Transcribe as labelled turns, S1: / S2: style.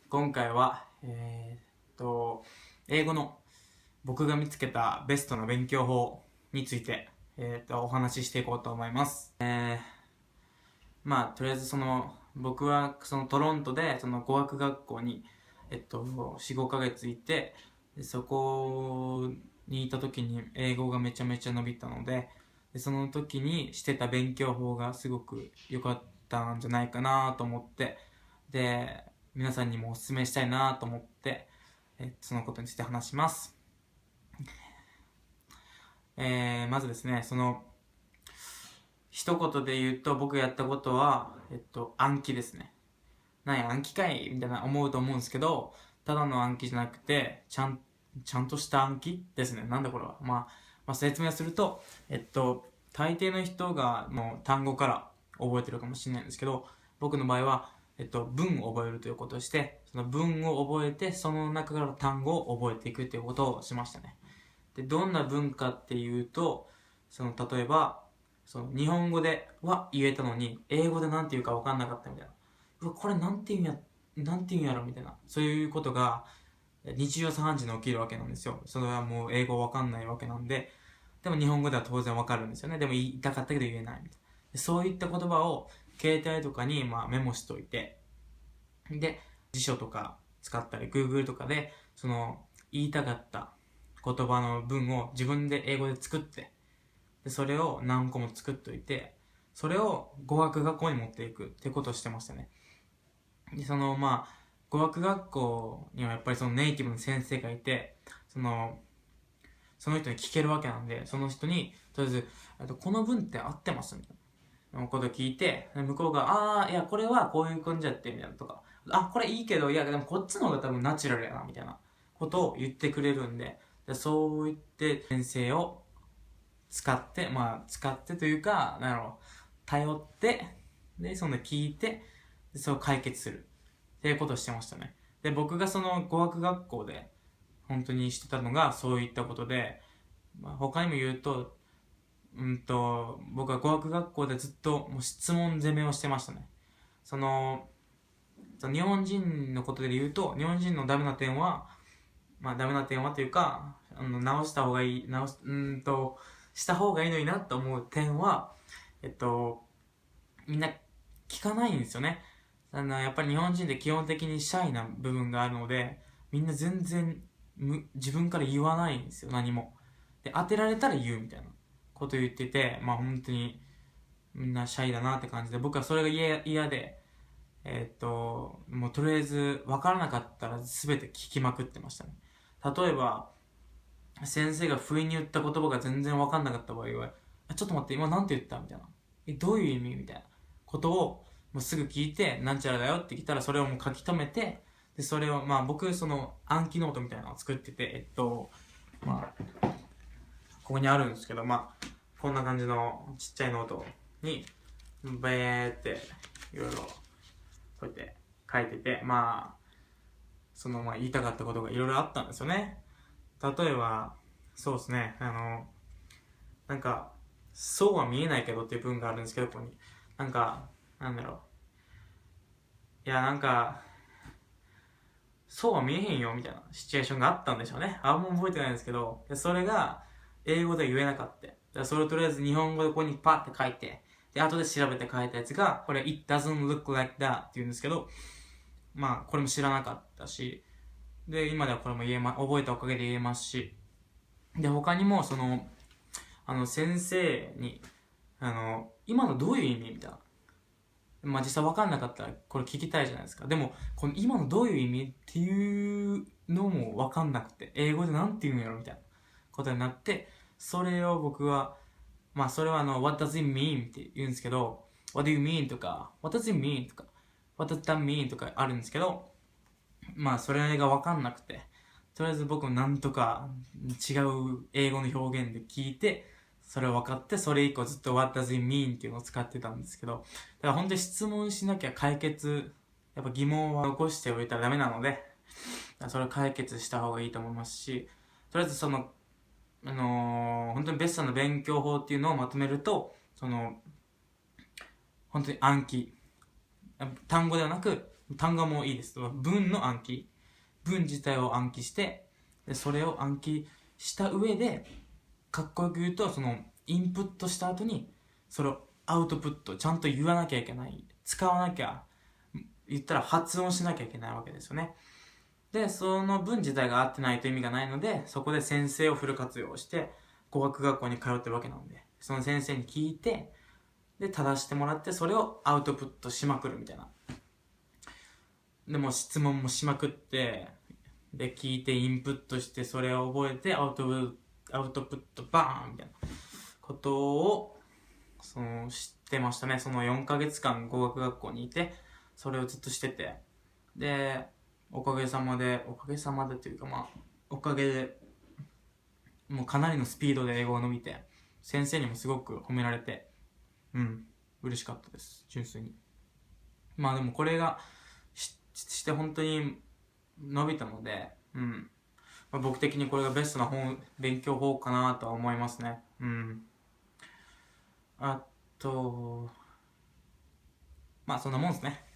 S1: 今回は、英語の僕が見つけたベストな勉強法について、お話ししていこうと思います。とりあえず僕はトロントで語学学校に、4、5ヶ月いて、そこにいた時に英語がめちゃめちゃ伸びたので、その時にしてた勉強法がすごく良かったんじゃないかなと思って、で、皆さんにもお勧めしたいなと思って、そのことについて話します。まずですね、一言で言うと僕がやったことは、暗記ですね。なんや暗記かいみたいな思うと思うんですけど、ただの暗記じゃなくて、ちゃんとした暗記ですね。なんだこれは。説明すると、大抵の人がもう単語から覚えてるかもしれないんですけど、僕の場合は、文を覚えるということをして、その文を覚えて、その中から単語を覚えていくということをしましたね。で、どんな文かっていうと、例えば、日本語では言えたのに、英語でなんて言うか分かんなかったみたいな。うわ、これなんて言うんやろみたいな。そういうことが、日常茶飯事に起きるわけなんですよ。それはもう英語分かんないわけなんで、でも日本語では当然分かるんですよね。でも言いたかったけど言えないみたいな。そういった言葉を携帯とかにメモしといて、で、辞書とか使ったり、Google とかで、言いたかった言葉の文を自分で英語で作って、で、それを何個も作っといて、それを語学学校に持っていくってことをしてましたね。で、語学学校にはやっぱりネイティブの先生がいて、その人に聞けるわけなんで、その人に、とりあえず、この文って合ってますみたいなことを聞いて、向こうが、いや、これはこういう感じやって、みたいなとか、これいいけど、いや、でもこっちの方が多分ナチュラルやな、みたいなことを言ってくれるんで、そう言って先生を使って、使ってというか、頼って、で、聞いて、でそう解決する。っていうことをしてましたね。で、僕が語学学校で本当にしてたのがそういったことで、他にも言うと、僕は語学学校でずっともう質問攻めをしてましたね。日本人のことで言うと、日本人のダメな点は、ダメな点はというか、直した方がいい、した方がいいのになと思う点は、みんな聞かないんですよね。やっぱり日本人って基本的にシャイな部分があるので、みんな全然自分から言わないんですよ、何も。で、当てられたら言うみたいなことを言ってて、本当にみんなシャイだなって感じで、僕はそれが嫌で、もうとりあえず分からなかったら全て聞きまくってましたね。例えば、先生が不意に言った言葉が全然分かんなかった場合は、ちょっと待って、今なんて言ったみたいな。どういう意味みたいなことをもうすぐ聞いて、なんちゃらだよって聞いたら、それをもう書き留めて、で、それを、僕、暗記ノートみたいなのを作ってて、ここにあるんですけど、こんな感じのちっちゃいノートに、べーって、いろいろ、こうやって書いてて、言いたかったことがいろいろあったんですよね。例えば、そうですね、そうは見えないけどっていう文があるんですけど、ここに。なんだろう。いや、そうは見えへんよみたいなシチュエーションがあったんでしょうね。あんま覚えてないんですけど、それが英語で言えなかった。それをとりあえず日本語でここにパッて書いて、で、後で調べて書いたやつが、これ It doesn't look like that って言うんですけど、これも知らなかったし、で、今ではこれも覚えたおかげで言えますし、で、他にも先生に、今のどういう意味みたいな。実際分かんなかったらこれ聞きたいじゃないですか。でも、この今のどういう意味っていうのも分かんなくて、英語でなんて言うんやろみたいなことになって、それを僕は、それはwhat does it mean って言うんですけど、what do you mean とか、what does it mean とか、what does that mean とかあるんですけど、それが分かんなくて、とりあえず僕もなんとか違う英語の表現で聞いて、それを分かって、それ以降ずっと What does it mean っていうのを使ってたんですけど、だから本当に質問しなきゃやっぱ疑問は残しておいたらダメなので、それを解決した方がいいと思いますし、とりあえず本当にベストな勉強法っていうのをまとめると、本当に暗記。単語ではなく、単語もいいです。文の暗記。文自体を暗記して、でそれを暗記した上で、かっこよく言うと、その、インプットした後に、それをアウトプット、ちゃんと言わなきゃいけない。使わなきゃ、言ったら発音しなきゃいけないわけですよね。で、その文自体が合ってないと意味がないので、そこで先生をフル活用して、語学学校に通ってるわけなので、その先生に聞いて、で、正してもらって、それをアウトプットしまくるみたいな。でも質問もしまくって、で、聞いてインプットして、それを覚えて、アウトプットバーンみたいなことを、知ってましたね。その4ヶ月間語学学校にいて、それをずっとしてて。で、おかげさまでというかおかげで、もうかなりのスピードで英語が伸びて、先生にもすごく褒められて、嬉しかったです。純粋に。まあでもこれがして本当に伸びたので、僕的にこれがベストな勉強法かなとは思いますね。あと、そんなもんですね。